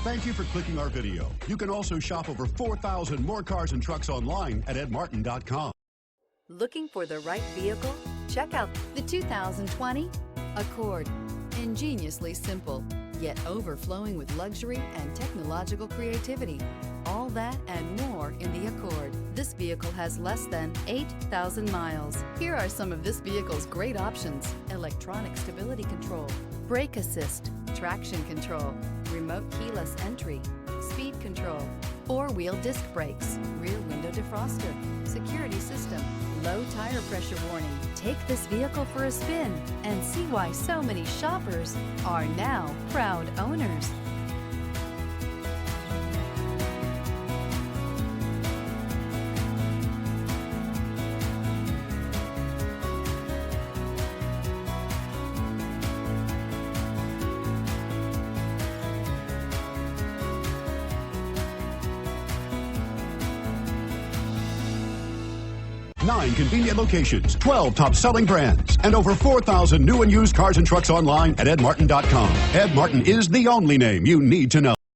Thank you for clicking our video. You can also shop over 4,000 more cars and trucks online at edmartin.com. Looking for the right vehicle? Check out the 2020 Accord. Ingeniously simple, yet overflowing with luxury and technological creativity. All that and more in the Accord. This vehicle has less than 8,000 miles. Here are some of this vehicle's great options: electronic stability control, brake assist, traction control, remote keyless entry, speed control, four-wheel disc brakes, rear window defroster, security system, low tire pressure warning. Take this vehicle for a spin and see why so many shoppers are now proud owners. Nine convenient locations, 12 top-selling brands, and over 4,000 new and used cars and trucks online at edmartin.com. Ed Martin is the only name you need to know.